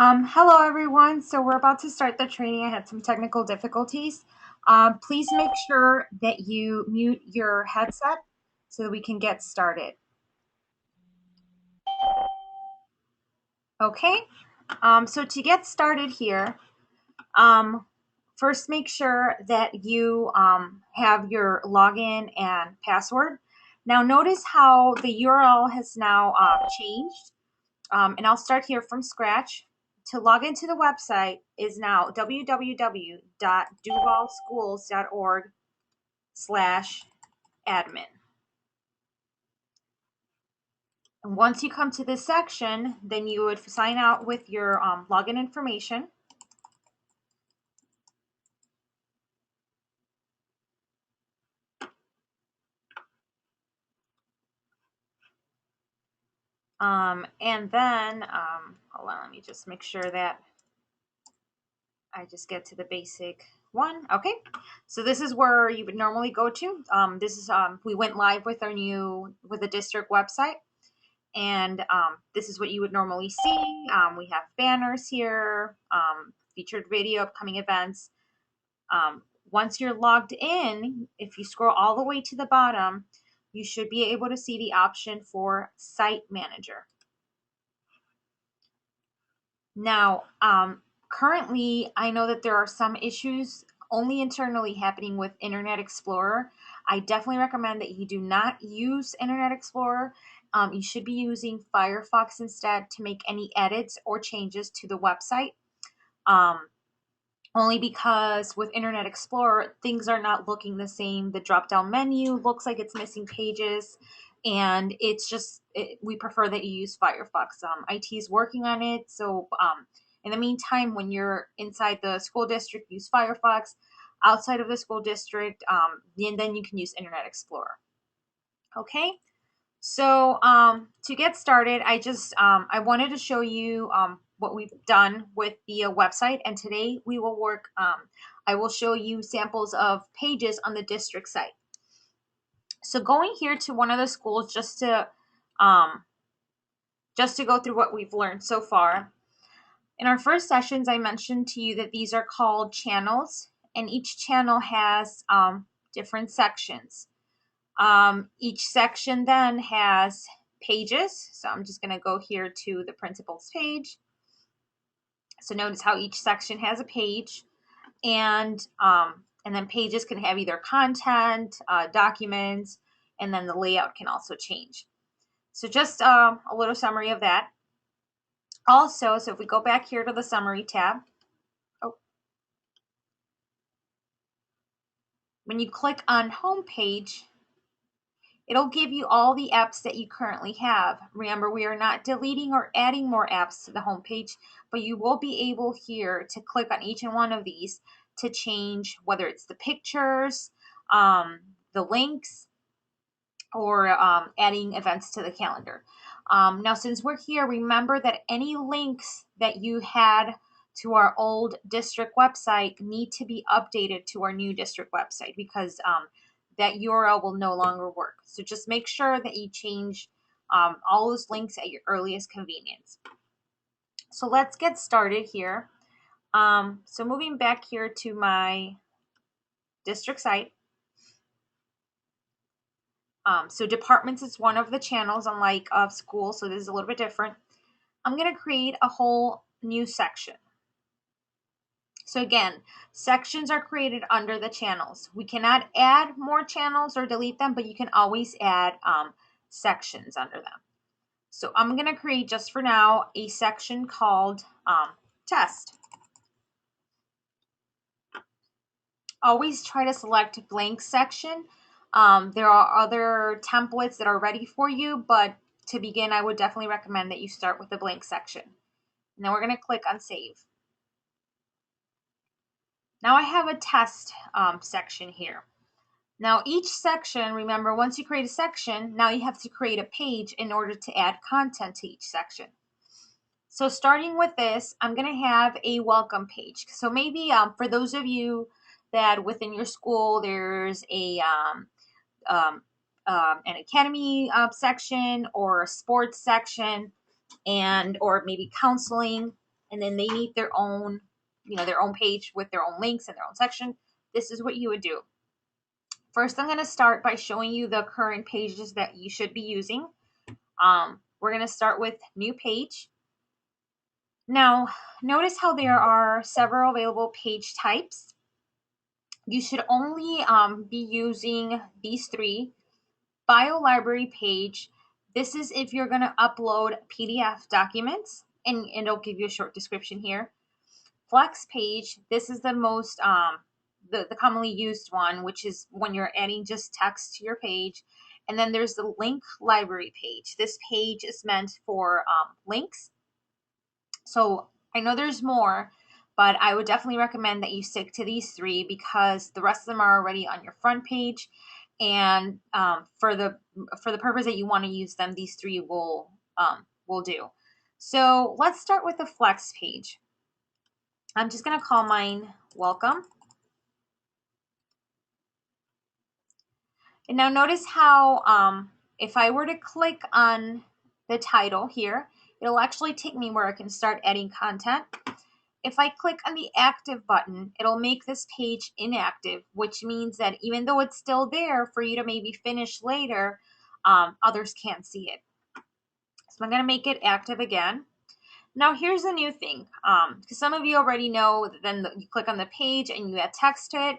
Hello everyone. So we're about to start the training. I had some technical difficulties. Please make sure that you mute your headset so that we can get started. Okay. So to get started here, first make sure that you have your login and password. Now notice how the URL has now changed. And I'll start here from scratch. To log into the website is now www.duvalschools.org/admin. And once you come to this section, then you would sign out with your login information. And then, hold on, let me just make sure that I just get to the basic one. Okay, so this is where you would normally go to. This is we went live with the district website, and this is what you would normally see. We have banners here, featured video, upcoming events. Once you're logged in, if you scroll all the way to the bottom, you should be able to see the option for Site Manager. Now, currently, I know that there are some issues only internally happening with Internet Explorer. I definitely recommend that you do not use Internet Explorer. You should be using Firefox instead to make any edits or changes to the website. Only because with Internet Explorer, things are not looking the same. The drop-down menu looks like it's missing pages, and we prefer that you use Firefox. IT is working on it, so in the meantime, when you're inside the school district, use Firefox. Outside of the school district, and then you can use Internet Explorer. Okay, so to get started, I wanted to show you what we've done with the website, and today we will work. I will show you samples of pages on the district site. So going here to one of the schools just to go through what we've learned so far. In our first sessions, I mentioned to you that these are called channels, and each channel has different sections. Each section then has pages. So I'm just going to go here to the principal's page. So notice how each section has a page, and then pages can have either content, documents, and then the layout can also change. So just a little summary of that. Also, so if we go back here to the summary tab, when you click on home page, it'll give you all the apps that you currently have. Remember, we are not deleting or adding more apps to the home page, but you will be able here to click on each and one of these to change whether it's the pictures, the links, or adding events to the calendar. Now, since we're here, remember that any links that you had to our old district website need to be updated to our new district website, because that URL will no longer work. So just make sure that you change all those links at your earliest convenience. So let's get started here. So moving back here to my district site. So departments is one of the channels, unlike of school, so this is a little bit different. I'm going to create a whole new section. So again, sections are created under the channels. We cannot add more channels or delete them, but you can always add sections under them. So I'm going to create, just for now, a section called test. Always try to select blank section. There are other templates that are ready for you, but to begin, I would definitely recommend that you start with the blank section. And then we're going to click on save. Now I have a test section here. Now each section, remember, once you create a section, now you have to create a page in order to add content to each section. So starting with this, I'm going to have a welcome page. So maybe for those of you that within your school there's an academy section or a sports section, or maybe counseling, and then they need their own, their own page with their own links and their own section, this is what you would do. First, I'm going to start by showing you the current pages that you should be using. We're going to start with new page. Now, notice how there are several available page types. You should only be using these three. Bio library page. This is if you're going to upload PDF documents, and it'll give you a short description here. Flex page. This is the most the commonly used one, which is when you're adding just text to your page. And then there's the link library page. This page is meant for links. So I know there's more, but I would definitely recommend that you stick to these three because the rest of them are already on your front page. And for the purpose that you want to use them, these three will do. So let's start with the flex page. I'm just going to call mine welcome. And now notice how if I were to click on the title here, it'll actually take me where I can start adding content. If I click on the active button, it'll make this page inactive, which means that even though it's still there for you to maybe finish later, others can't see it. So I'm going to make it active again. Now here's a new thing, because some of you already know, then you click on the page and you add text to it.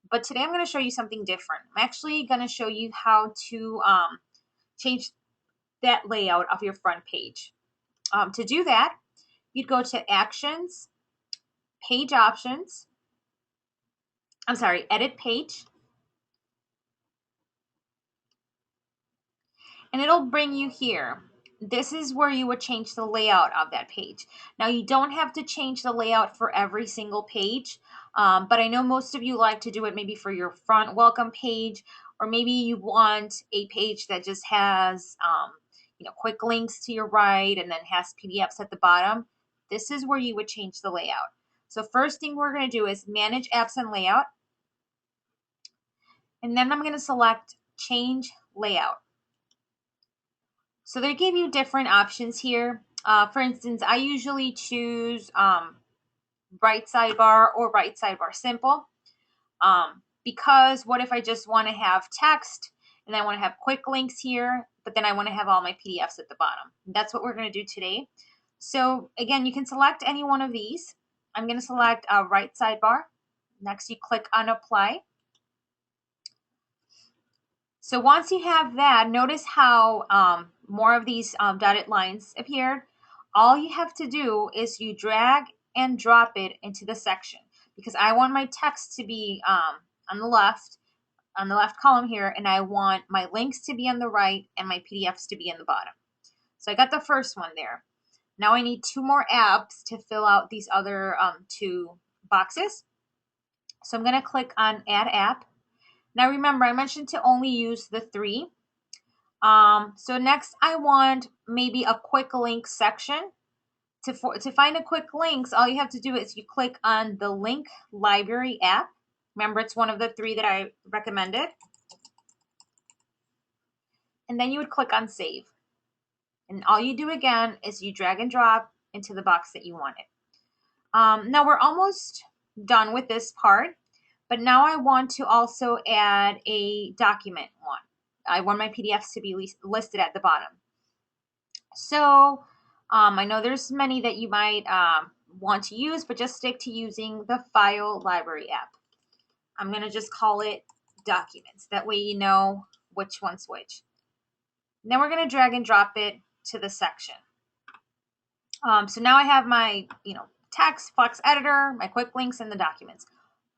But today I'm going to show you something different. I'm actually going to show you how to change that layout of your front page. To do that, you'd go to Actions, Page Options, Edit Page, and it'll bring you here. This is where you would change the layout of that page. Now you don't have to change the layout for every single page, but I know most of you like to do it maybe for your front welcome page, or maybe you want a page that just has quick links to your right and then has PDFs at the bottom. This is where you would change the layout. So first thing we're going to do is Manage Apps and Layout, and then I'm going to select Change Layout. So they give you different options here. For instance, I usually choose right sidebar or right sidebar simple, because what if I just want to have text and I want to have quick links here, but then I want to have all my PDFs at the bottom. That's what we're going to do today. So again, you can select any one of these. I'm going to select right sidebar. Next, you click on Apply. So once you have that, notice how more of these dotted lines appeared. All you have to do is you drag and drop it into the section, because I want my text to be on the left column here, and I want my links to be on the right and my PDFs to be in the bottom. So I got the first one there. Now I need two more apps to fill out these other two boxes. So I'm going to click on Add App. Now remember, I mentioned to only use the three. So next I want maybe a quick link section. To find a quick links, all you have to do is you click on the Link Library app. Remember, it's one of the three that I recommended. And then you would click on Save. And all you do again is you drag and drop into the box that you wanted. Now we're almost done with this part, but now I want to also add a document one. I want my PDFs to be listed at the bottom. So I know there's many that you might want to use, but just stick to using the File Library app. I'm going to just call it Documents. That way you know which one's which. And then we're going to drag and drop it to the section. So now I have my text, Flex Editor, my quick links, and the documents.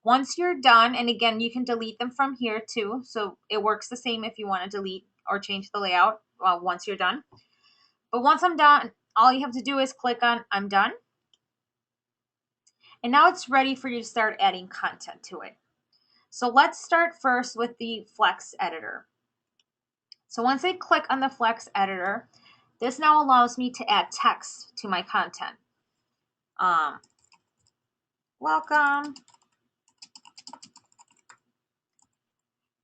Once you're done, and again, you can delete them from here too, so it works the same if you want to delete or change the layout once you're done. But once I'm done, all you have to do is click on I'm done. And now it's ready for you to start adding content to it. So let's start first with the Flex Editor. So once I click on the Flex Editor, this now allows me to add text to my content. Welcome.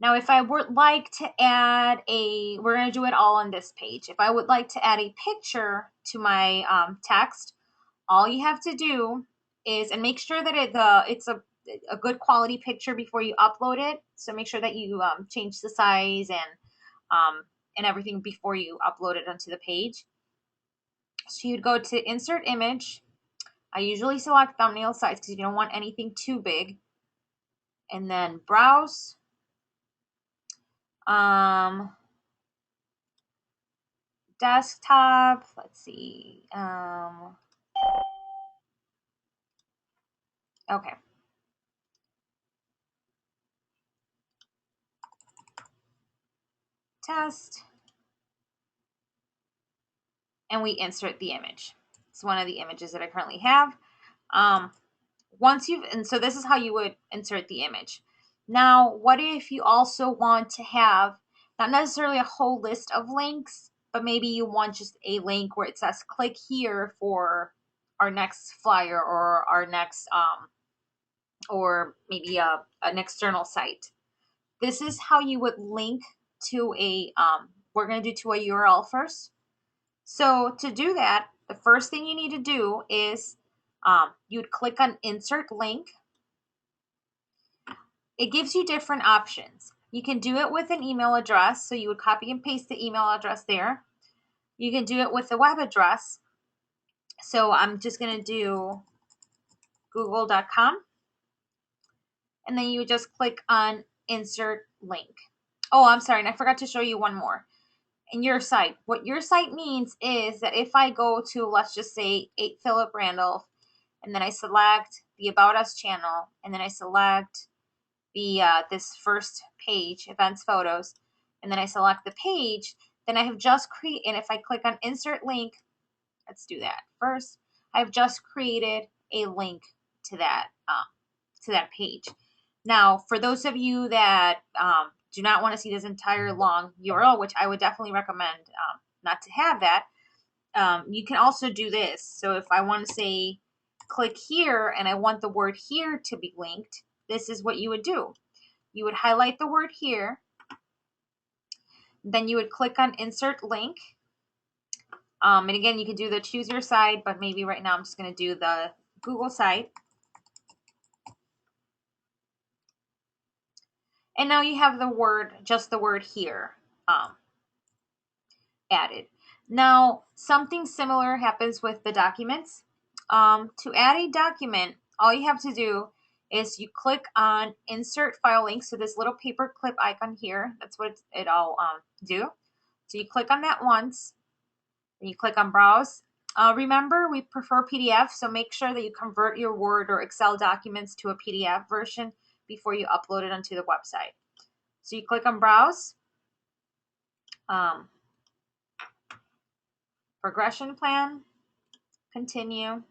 Now, if I would like to add we're going to do it all on this page. If I would like to add a picture to my text, all you have to do is, and make sure that it's a good quality picture before you upload it. So make sure that you change the size and everything before you upload it onto the page. So you'd go to insert image. I usually select thumbnail size because you don't want anything too big. And then browse. Desktop, let's see. Okay. Test. And we insert the image. It's one of the images that I currently have. And so this is how you would insert the image. Now, what if you also want to have not necessarily a whole list of links, but maybe you want just a link where it says click here for our next flyer or our next or maybe an external site. This is how you would link to a we're going to do to a URL first. So to do that, the first thing you need to do is you'd click on insert link. It gives you different options. You can do it with an email address, so you would copy and paste the email address there. You can do it with a web address. So I'm just going to do google.com. And then you just click on insert link. Oh, I'm sorry, and I forgot to show you one more. In your site, what your site means is that if I go to, let's just say 8 Philip Randolph, and then I select the About Us channel, and then I select the this first page, events photos, and then I select the page, then I have just created, and if I click on insert link, let's do that first, I've just created a link to that page. Now, for those of you that do not want to see this entire long URL, which I would definitely recommend not to have that, you can also do this. So if I want to say click here and I want the word here to be linked, this is what you would do. You would highlight the word here, then you would click on insert link. And again, you can do the choose your site, but maybe right now I'm just going to do the Google site. And now you have the word, just the word here added. Now, something similar happens with the documents. To add a document, all you have to do is you click on insert file link. So this little paper clip icon here, that's what it'll do. So you click on that once, then you click on browse. Remember, we prefer PDF, so make sure that you convert your Word or Excel documents to a PDF version before you upload it onto the website. So you click on browse. Progression plan, continue.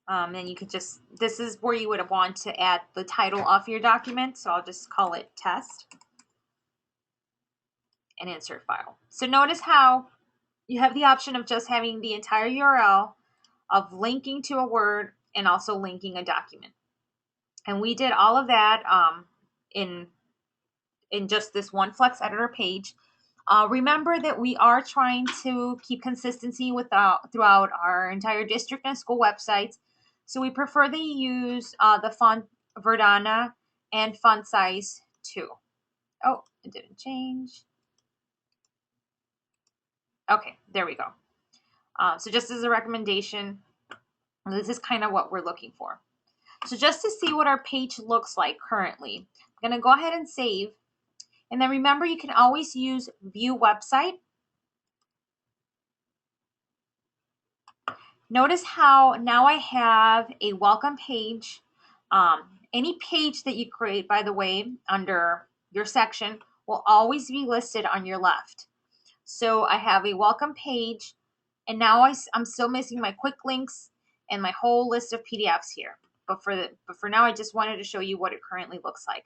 Then you could just, this is where you would want to add the title of your document. So I'll just call it test and insert file. So notice how you have the option of just having the entire URL, of linking to a Word, and also linking a document. And we did all of that in just this one Flex Editor page. Remember that we are trying to keep consistency throughout our entire district and school websites. So we prefer that you use the font Verdana and font size 2. Oh, it didn't change. Okay, there we go. So just as a recommendation, this is kind of what we're looking for. So just to see what our page looks like currently, I'm going to go ahead and save. And then remember, you can always use View Website. Notice how now I have a welcome page. Any page that you create, by the way, under your section will always be listed on your left. So I have a welcome page, and now I'm still missing my quick links and my whole list of PDFs here. But for now, I just wanted to show you what it currently looks like.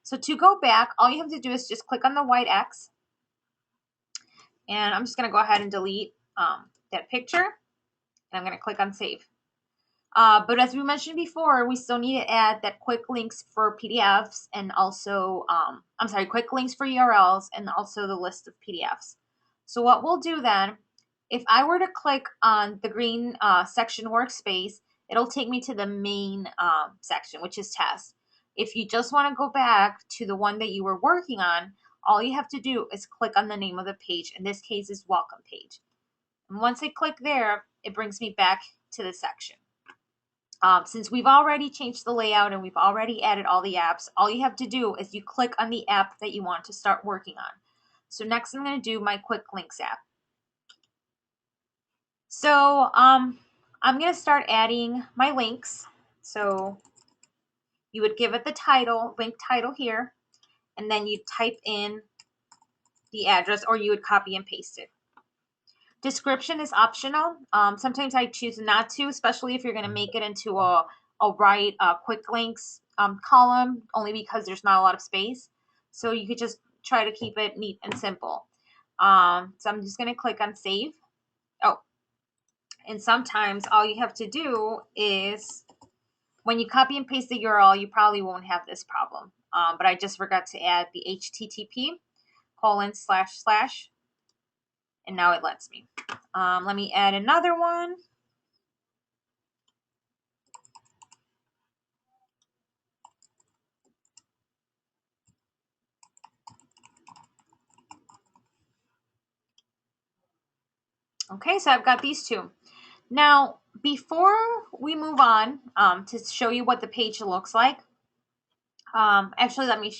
So to go back, all you have to do is just click on the white X. And I'm just going to go ahead and delete that picture. And I'm going to click on save. But as we mentioned before, we still need to add that quick links for PDFs and also, quick links for URLs and also the list of PDFs. So what we'll do then If I were to click on the green section workspace, it'll take me to the main section, which is test. If you just want to go back to the one that you were working on, all you have to do is click on the name of the page. In this case, is welcome page. And once I click there, it brings me back to the section. Since we've already changed the layout and we've already added all the apps, all you have to do is you click on the app that you want to start working on. So next I'm going to do my Quick Links app. So I'm going to start adding my links. So you would give it the title, link title here, and then you type in the address, or you would copy and paste it. Description is optional. Sometimes I choose not to, especially if you're going to make it into a quick links column, only because there's not a lot of space. So you could just try to keep it neat and simple. So I'm just going to click on save. Oh, and sometimes all you have to do is, when you copy and paste the URL, you probably won't have this problem. But I just forgot to add the http:// and now it lets me. Let me add another one. Okay, so I've got these two. Now, before we move on to show you what the page looks like, actually, let me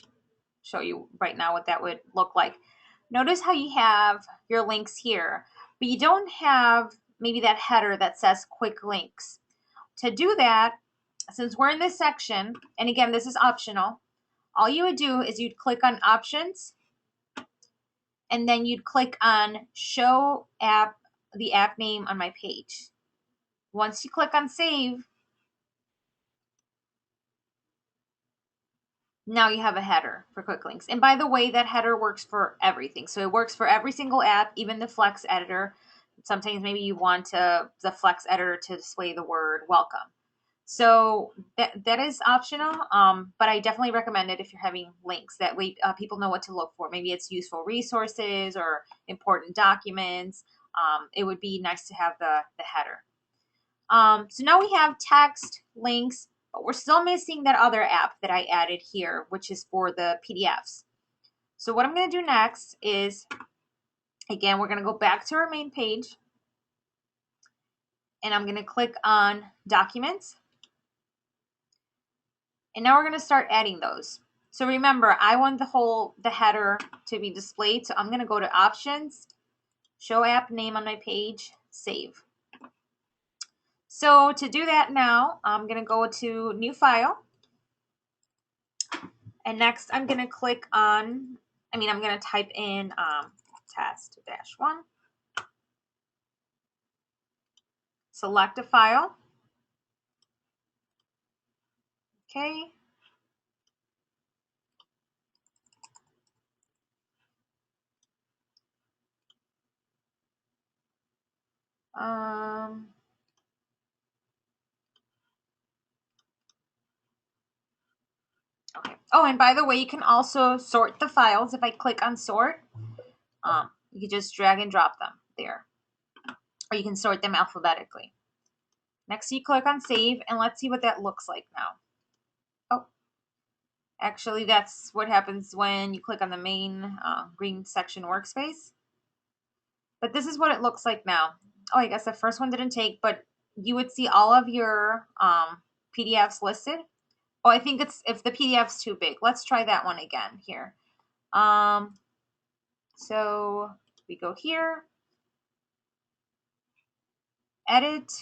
show you right now what that would look like. Notice how you have your links here, but you don't have maybe that header that says quick links. To do that, since we're in this section, and again, this is optional, all you would do is you'd click on options, and then you'd click on show app, the app name on my page. Once you click on save, now you have a header for quick links. And by the way, that header works for everything. So it works for every single app, even the Flex editor. Sometimes maybe you want the Flex editor to display the word welcome. So that is optional, but I definitely recommend it if you're having links. That way people know what to look for. Maybe it's useful resources or important documents. It would be nice to have the header. So now we have text, links, but we're still missing that other app that I added here, which is for the PDFs. So what I'm going to do next is, again, we're going to go back to our main page, and I'm going to click on Documents. And now we're going to start adding those. So remember, I want the header to be displayed, so I'm going to go to Options, Show App Name on my page, Save. So to do that now, I'm going to go to New File. And next I'm going to click on, I'm going to type in test-1. Select a file. Okay. Okay. Oh, and by the way, you can also sort the files. If I click on sort, you can just drag and drop them there. Or you can sort them alphabetically. Next, you click on save, and let's see what that looks like now. Oh, actually, that's what happens when you click on the main green section workspace. But this is what it looks like now. Oh, I guess the first one didn't take, but you would see all of your PDFs listed. Oh, I think it's if the PDF's too big. Let's try that one again here. So we go here, edit.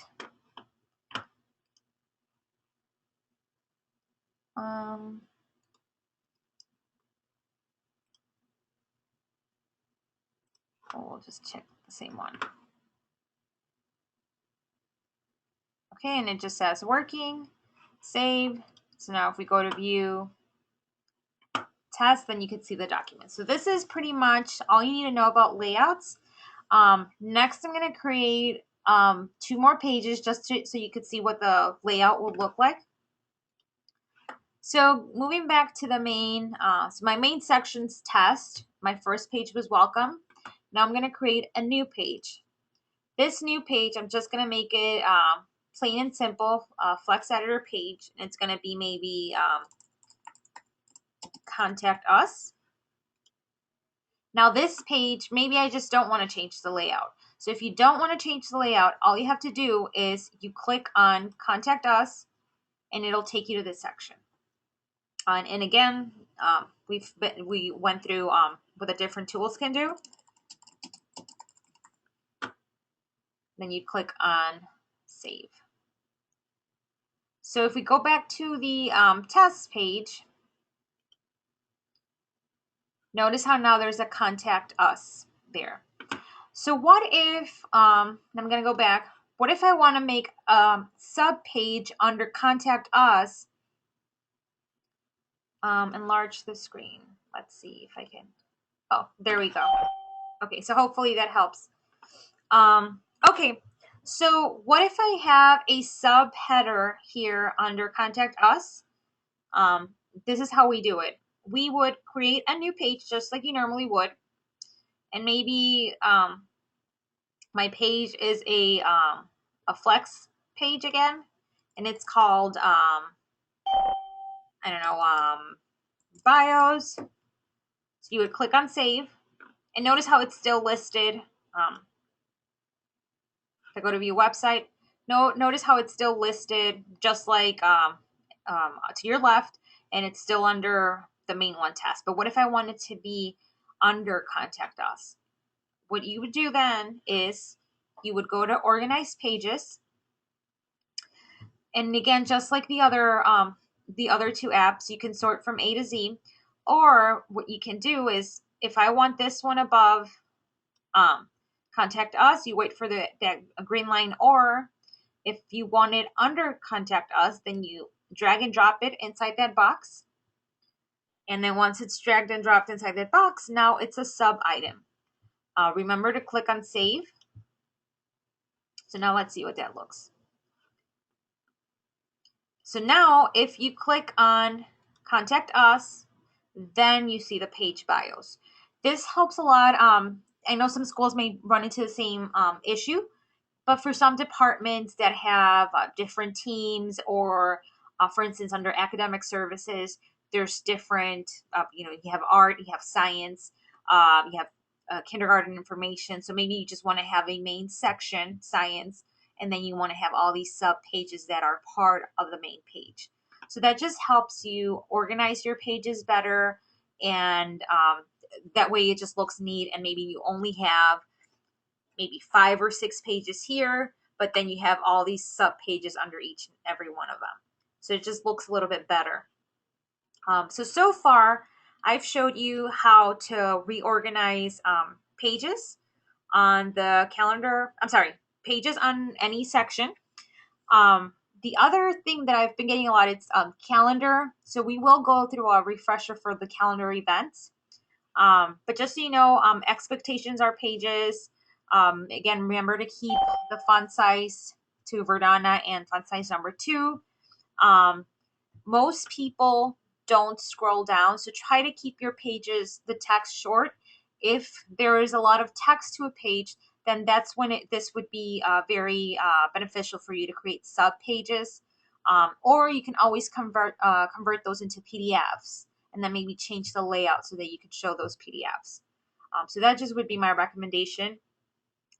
We'll just check the same one. Okay, and it just says working, save. So now if we go to view test, then you can see the document. So this is pretty much all you need to know about layouts. Next, I'm going to create 2 more pages just so you could see what the layout will look like. So moving back to the main, so my main section's test. My first page was welcome. Now I'm going to create a new page. This new page, I'm just going to make it plain and simple, Flex Editor page. It's going to be maybe contact us. Now this page, maybe I just don't want to change the layout. So if you don't want to change the layout, all you have to do is you click on contact us and it'll take you to this section. And again, we went through what the different tools can do. Then you click on save. So if we go back to the test page, notice how now there's a contact us there. So what if, I'm going to go back, what if I want to make a sub page under contact us, enlarge the screen. Let's see if I can, oh, there we go. Okay, so hopefully that helps. Okay, so what if I have a sub header here under contact us? This is how we do it. We would create a new page just like you normally would. And maybe my page is a flex page again. And it's called, I don't know, bios. So you would click on save. And notice how it's still listed. If I go to view website, notice how it's still listed just like to your left. And it's still under the main one test. But what if I wanted to be under contact us? What you would do then is you would go to organize pages. And again, just like the other two apps, you can sort from A to Z. Or what you can do is if I want this one above contact us, you wait for that green line. Or if you want it under contact us, then you drag and drop it inside that box. And then once it's dragged and dropped inside that box, now it's a sub item. Remember to click on save. So now let's see what that looks. So now if you click on contact us, then you see the page bios. This helps a lot. I know some schools may run into the same issue, but for some departments that have different teams, or for instance, under academic services, there's different, you have art, you have science, you have kindergarten information. So maybe you just want to have a main section, science, and then you want to have all these sub pages that are part of the main page. So that just helps you organize your pages better, and that way it just looks neat. And maybe you only have maybe 5 or 6 pages here, but then you have all these sub pages under each and every one of them. So it just looks a little bit better. So far, I've showed you how to reorganize pages on the calendar. I'm sorry, pages on any section. The other thing that I've been getting a lot is calendar. So we will go through a refresher for the calendar events. But just so you know, expectations are pages. Again, remember to keep the font size to Verdana and font size number 2. Most people don't scroll down, so try to keep your pages, the text, short. If there is a lot of text to a page, then that's when this would be very beneficial for you to create sub pages. Or you can always convert those into PDFs, and then maybe change the layout so that you can show those PDFs. So that just would be my recommendation.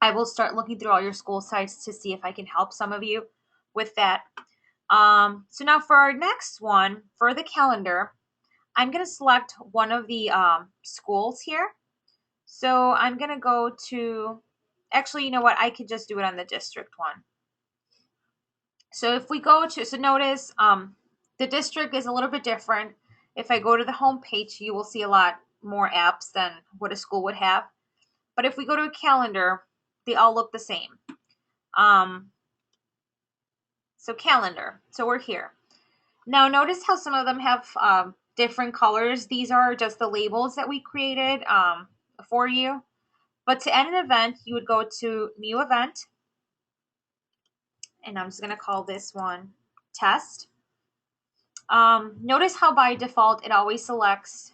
I will start looking through all your school sites to see if I can help some of you with that. So now for our next one, for the calendar, I'm going to select one of the schools here. So I'm going to go to, actually, you know what? I could just do it on the district one. So if we go to, so notice the district is a little bit different. If I go to the home page, you will see a lot more apps than what a school would have. But if we go to a calendar, they all look the same. So calendar, so we're here. Now notice how some of them have different colors. These are just the labels that we created for you. But to end an event, you would go to new event. And I'm just going to call this one test. Notice how by default it always selects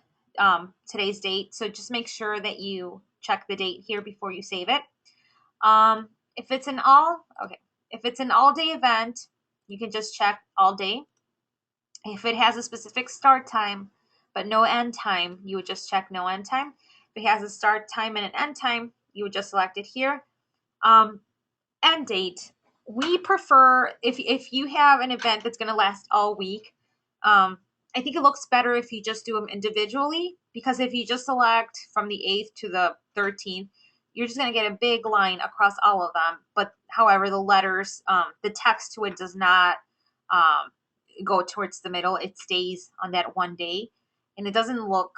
today's date. So just make sure that you check the date here before you save it. If it's an all-day event, you can just check all day. If it has a specific start time but no end time, you would just check no end time. If it has a start time and an end time, you would just select it here. End date. We prefer, if you have an event that's going to last all week, I think it looks better if you just do them individually, because if you just select from the 8th to the 13th, you're just going to get a big line across all of them. But however, the letters, the text to it does not go towards the middle. It stays on that one day, and it doesn't look,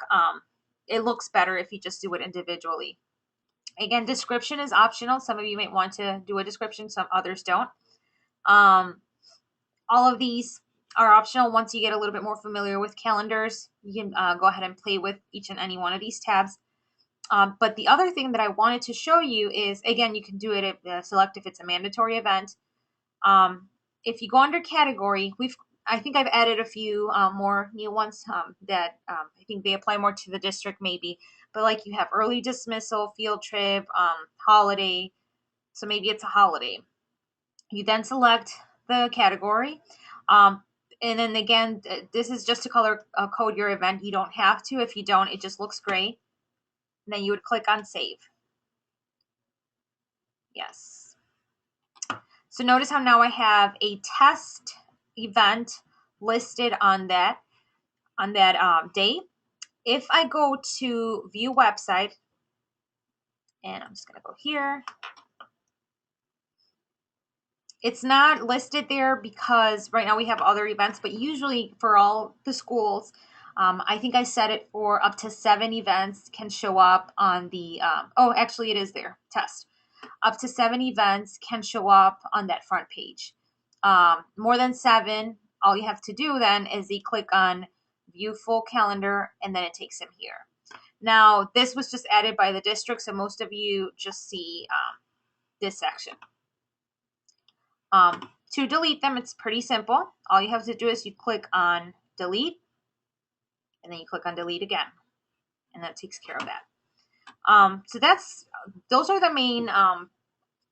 it looks better if you just do it individually. Again, description is optional. Some of you might want to do a description, some others don't. All of these are optional. Once you get a little bit more familiar with calendars, you can go ahead and play with each and any one of these tabs. But the other thing that I wanted to show you is, again, you can do it at select if it's a mandatory event. If you go under category, I think I've added a few more new ones that I think they apply more to the district maybe. But like you have early dismissal, field trip, holiday. So maybe it's a holiday. You then select the category. And then again, this is just to color code your event. You don't have to. If you don't, it just looks gray. And then you would click on save. Yes. So notice how now I have a test event listed on that day. If I go to view website, and I'm just going to go here, it's not listed there because right now we have other events, but usually for all the schools, I think I set it for up to 7 events can show up on the, oh, actually it is there, test. Up to 7 events can show up on that front page. More than 7, all you have to do then is you click on view full calendar, and then it takes them here. Now, this was just added by the district, so most of you just see this section. To delete them, it's pretty simple. All you have to do is you click on delete, and then you click on delete again, and that takes care of that. So those are the main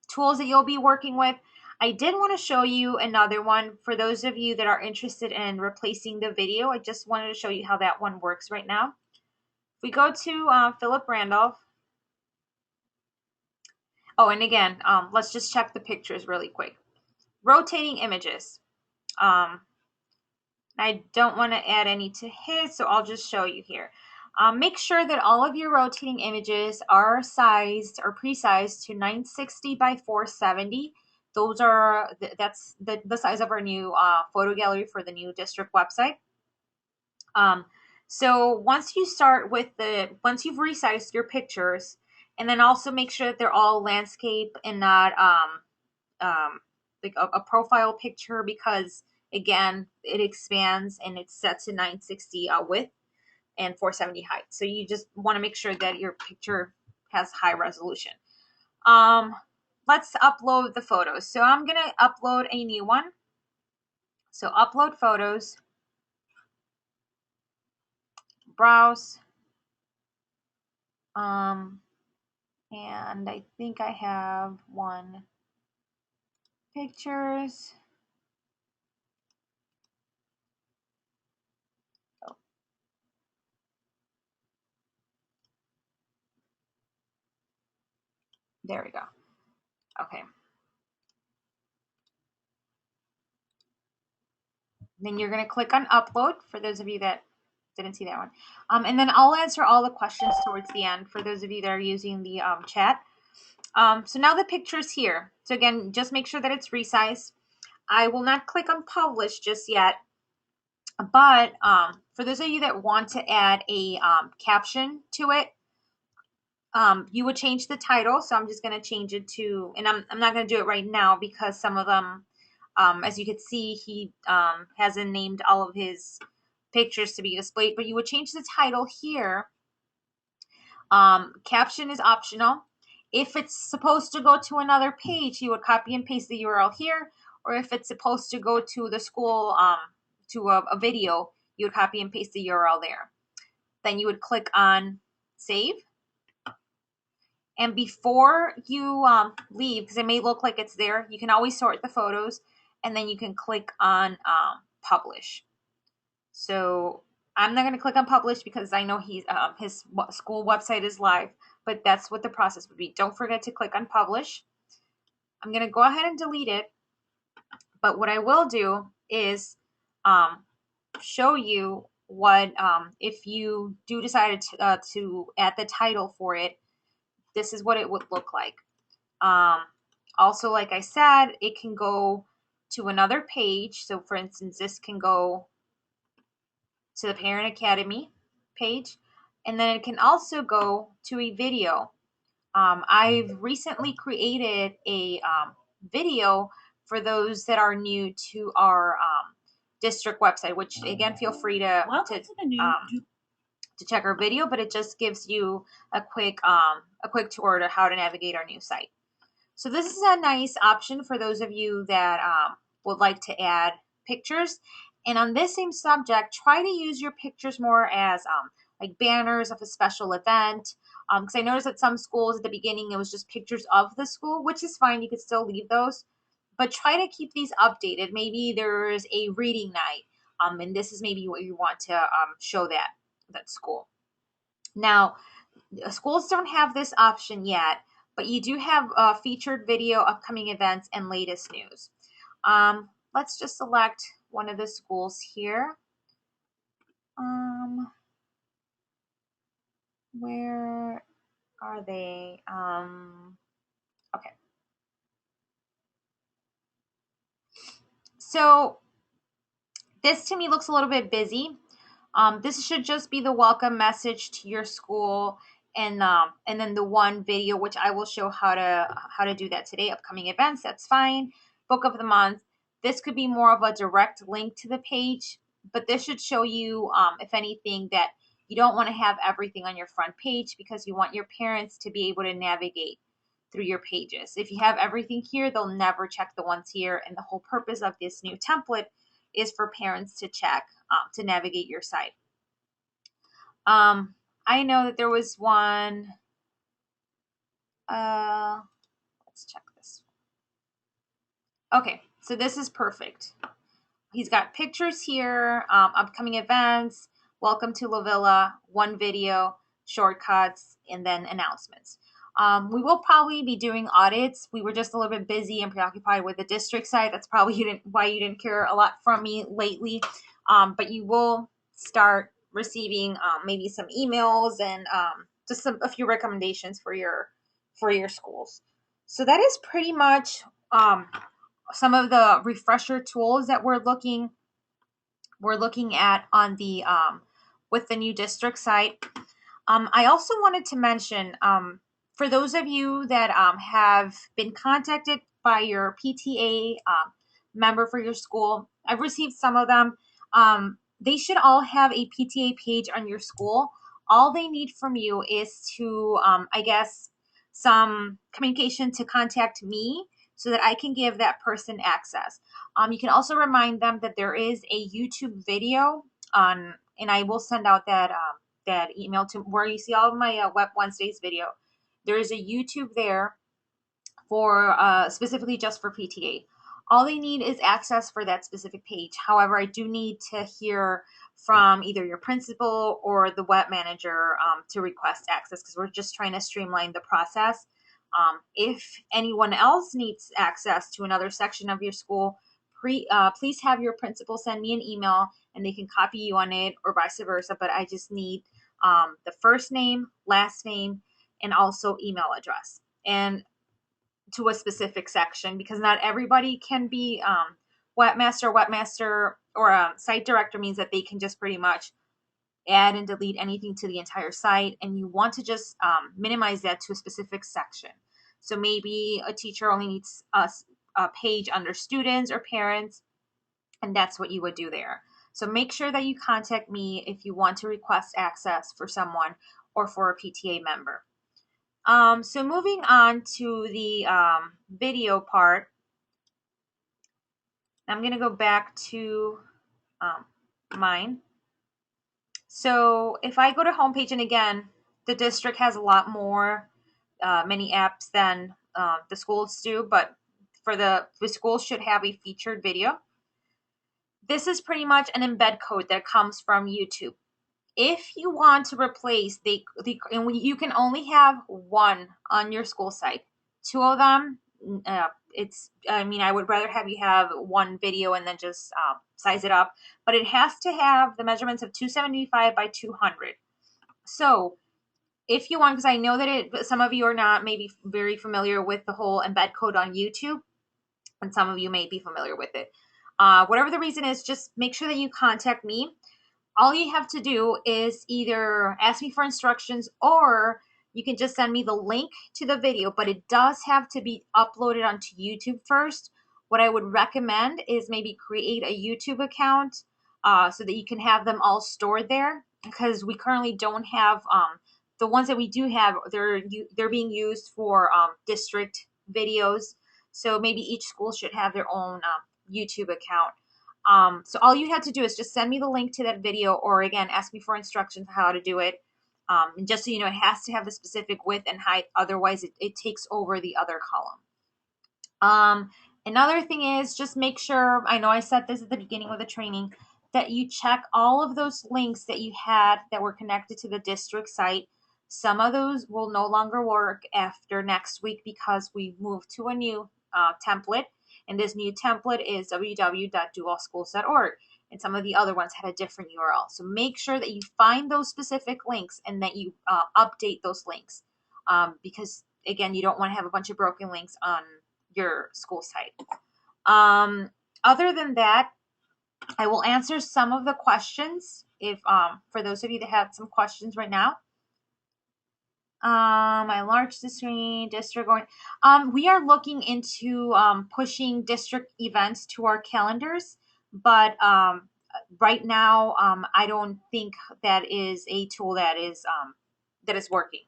tools that you'll be working with. I did want to show you another one for those of you that are interested in replacing the video. I just wanted to show you how that one works right now. If we go to Philip Randolph. Oh, and again, let's just check the pictures really quick. Rotating images. I don't want to add any to his, so I'll just show you here. Make sure that all of your rotating images are sized or pre-sized to 960 by 470. That's the size of our new photo gallery for the new district website. So once you've resized your pictures, and then also make sure that they're all landscape and not like a profile picture, because again, it expands and it's set to 960 width and 470 height. So you just want to make sure that your picture has high resolution. Let's upload the photos. So I'm going to upload a new one. So upload photos, browse, and I think I have one, pictures. Oh. There we go. Okay. Then you're going to click on upload for those of you that didn't see that one. And then I'll answer all the questions towards the end for those of you that are using the chat. So now the picture's here. So again, just make sure that it's resized. I will not click on publish just yet. But for those of you that want to add a caption to it, you would change the title. So I'm just going to change it to, and I'm not going to do it right now because some of them, as you can see, he hasn't named all of his pictures to be displayed, but you would change the title here. Caption is optional. If it's supposed to go to another page, you would copy and paste the URL here, or if it's supposed to go to the school, to a video, you would copy and paste the URL there. Then you would click on save. And before you leave, because it may look like it's there, you can always sort the photos, and then you can click on publish. So I'm not going to click on publish because I know his school website is live, but that's what the process would be. Don't forget to click on publish. I'm going to go ahead and delete it, but what I will do is show you what if you do decide to add the title for it, this is what it would look like. Also, like I said, it can go to another page. So for instance, this can go to the Parent Academy page, and then it can also go to a video. I've recently created a video for those that are new to our district website, which again, feel free to check our video, but it just gives you a quick tour to how to navigate our new site. So this is a nice option for those of you that would like to add pictures. And on this same subject, try to use your pictures more as like banners of a special event. Because I noticed at some schools at the beginning, it was just pictures of the school, which is fine. You could still leave those. But try to keep these updated. Maybe there's a reading night. And this is maybe what you want to show that school. Now, schools don't have this option yet, but you do have a featured video, upcoming events, and latest news. Let's just select one of the schools here. Where are they? Okay. So this to me looks a little bit busy. This should just be the welcome message to your school, and then the one video which I will show how to do that today. Upcoming events, that's fine. Book of the month. This could be more of a direct link to the page, but this should show you, if anything, that you don't want to have everything on your front page because you want your parents to be able to navigate through your pages. If you have everything here, they'll never check the ones here, and the whole purpose of this new template is for parents to check to navigate your site. I know that there was one. Let's check this. Okay, so this is perfect. He's got pictures here, upcoming events, welcome to La Villa, one video, shortcuts, and then announcements. We will probably be doing audits. We were just a little bit busy and preoccupied with the district site. That's probably why you didn't hear a lot from me lately. But you will start receiving maybe some emails and just a few recommendations for your schools. So that is pretty much some of the refresher tools that we're looking at on the with the new district site. I also wanted to mention, for those of you that have been contacted by your PTA member for your school, I've received some of them. They should all have a PTA page on your school. All they need from you is to, I guess, some communication to contact me so that I can give that person access. You can also remind them that there is a YouTube video on, and I will send out that email to where you see all of my Web Wednesdays video. There is a YouTube there for specifically just for PTA. All they need is access for that specific page. However, I do need to hear from either your principal or the web manager to request access because we're just trying to streamline the process. If anyone else needs access to another section of your school, please have your principal send me an email and they can copy you on it or vice versa. But I just need the first name, last name, and also email address. And to a specific section because not everybody can be webmaster. Webmaster or a site director means that they can just pretty much add and delete anything to the entire site, and you want to just minimize that to a specific section. So maybe a teacher only needs a page under students or parents, and that's what you would do there. So make sure that you contact me if you want to request access for someone or for a PTA member. So moving on to the video part, I'm going to go back to mine. So if I go to homepage, and again, the district has a lot more many apps than the schools do, but for the schools should have a featured video. This is pretty much an embed code that comes from YouTube. If you want to replace and you can only have one on your school site, two of them, I would rather have you have one video and then just size it up, but it has to have the measurements of 275 by 200. So if you want, because I know that some of you are not maybe very familiar with the whole embed code on YouTube, and some of you may be familiar with it. Whatever the reason is, just make sure that you contact me. All you have to do is either ask me for instructions, or you can just send me the link to the video, but it does have to be uploaded onto YouTube first. What I would recommend is maybe create a YouTube account so that you can have them all stored there, because we currently don't have the ones that we do have. They're being used for district videos, so maybe each school should have their own YouTube account. So all you have to do is just send me the link to that video, or again, ask me for instructions how to do it. And just so you know, it has to have the specific width and height. Otherwise, it takes over the other column. Another thing is just make sure, I know I said this at the beginning of the training, that you check all of those links that you had that were connected to the district site. Some of those will no longer work after next week because we moved to a new template, and this new template is www.dualschools.org, and some of the other ones had a different URL. So make sure that you find those specific links and that you update those links, because again, you don't want to have a bunch of broken links on your school site. Other than that, I will answer some of the questions if for those of you that have some questions right now. I enlarged the screen, district going. We are looking into pushing district events to our calendars, but right now I don't think that is a tool that is working.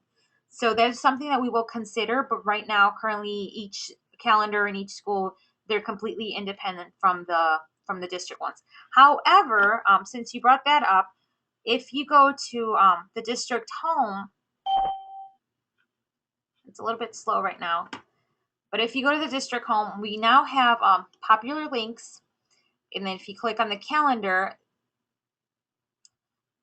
So that's something that we will consider, but right now, currently, each calendar in each school, they're completely independent from the district ones. However, since you brought that up, if you go to the district home, it's a little bit slow right now, but if you go to the district home, we now have popular links, and then if you click on the calendar,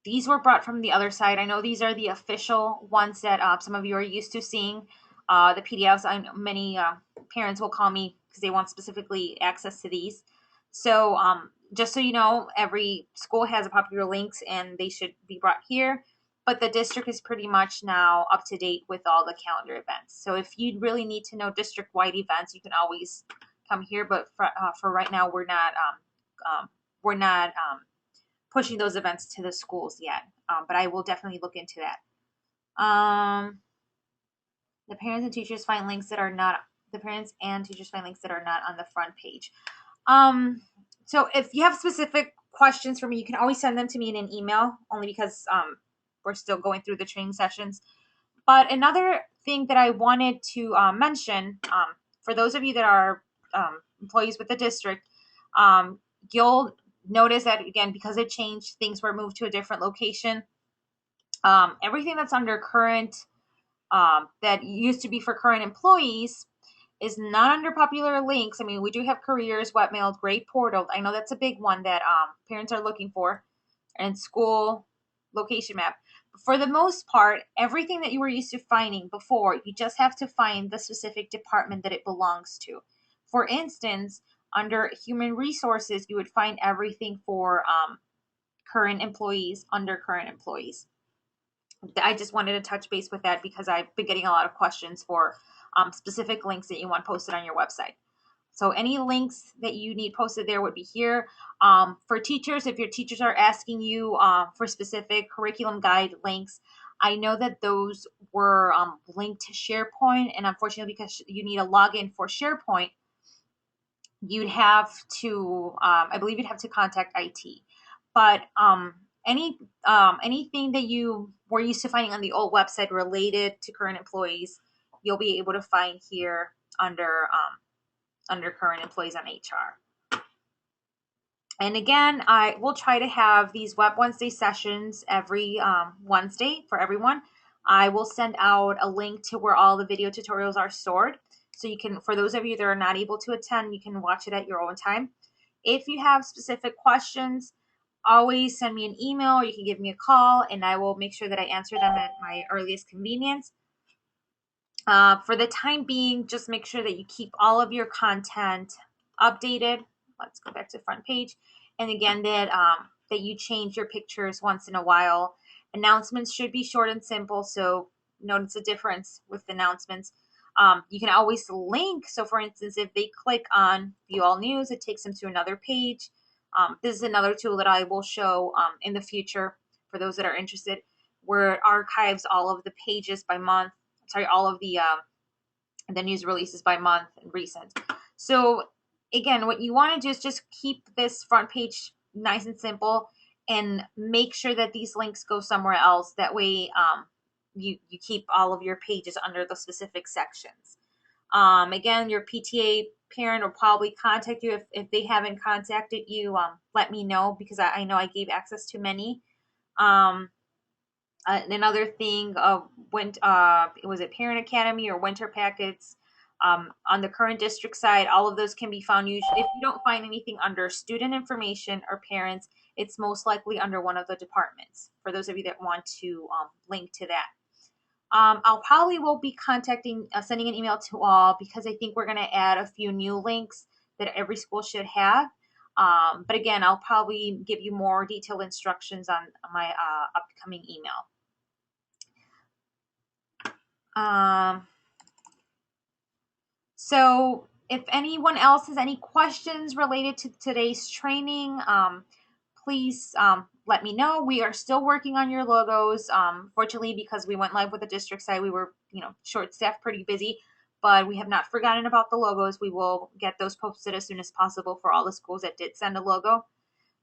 these were brought from the other side. I know these are the official ones that some of you are used to seeing. The PDFs, many parents will call me because they want specifically access to these. So just so you know, every school has a popular links and they should be brought here. But the district is pretty much now up to date with all the calendar events. So if you really need to know district-wide events, you can always come here. But for right now, we're not pushing those events to the schools yet, but I will definitely look into that. The parents and teachers find links that are not on the front page. So if you have specific questions for me, you can always send them to me in an email, only because we're still going through the training sessions. But another thing that I wanted to mention, for those of you that are employees with the district, you'll notice that, again, because it changed, things were moved to a different location. Everything that's under current, that used to be for current employees, is not under popular links. I mean, we do have careers, webmail, grade portal. I know that's a big one that parents are looking for, and school location map. For the most part, everything that you were used to finding before, you just have to find the specific department that it belongs to. For instance, under human resources, you would find everything for current employees under current employees. I just wanted to touch base with that because I've been getting a lot of questions for specific links that you want posted on your website. So any links that you need posted there would be here. For teachers, if your teachers are asking you for specific curriculum guide links, I know that those were linked to SharePoint, and unfortunately, because you need a login for SharePoint, you'd have to, I believe you'd have to contact IT. But anything that you were used to finding on the old website related to current employees, you'll be able to find here under current employees on HR. And again, I will try to have these Web Wednesday sessions every Wednesday for everyone. I will send out a link to where all the video tutorials are stored. So you can, for those of you that are not able to attend, you can watch it at your own time. If you have specific questions, always send me an email or you can give me a call and I will make sure that I answer them at my earliest convenience. For the time being, just make sure that you keep all of your content updated. Let's go back to the front page. And again, that you change your pictures once in a while. Announcements should be short and simple, so notice the difference with announcements. You can always link. So for instance, if they click on View All News, it takes them to another page. This is another tool that I will show in the future for those that are interested, where it archives all of the pages by month. Sorry, all of the news releases by month and recent. So again, what you want to do is just keep this front page nice and simple and make sure that these links go somewhere else. That way you keep all of your pages under the specific sections. Again, your PTA parent will probably contact you. If they haven't contacted you, let me know, because I know I gave access to many. Another thing of was it Parent Academy or Winter Packets, on the current district side, all of those can be found. Usually, if you don't find anything under student information or parents, it's most likely under one of the departments, for those of you that want to link to that. I'll probably will be sending an email to all, because I think we're going to add a few new links that every school should have. But again, I'll probably give you more detailed instructions on my upcoming email. So if anyone else has any questions related to today's training, please let me know. We are still working on your logos. Fortunately, because we went live with the district site, we were, short-staffed, pretty busy, but we have not forgotten about the logos. We will get those posted as soon as possible for all the schools that did send a logo.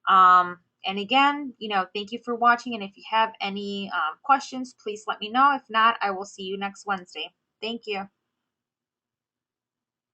And again, thank you for watching. And if you have any questions, please let me know. If not, I will see you next Wednesday. Thank you.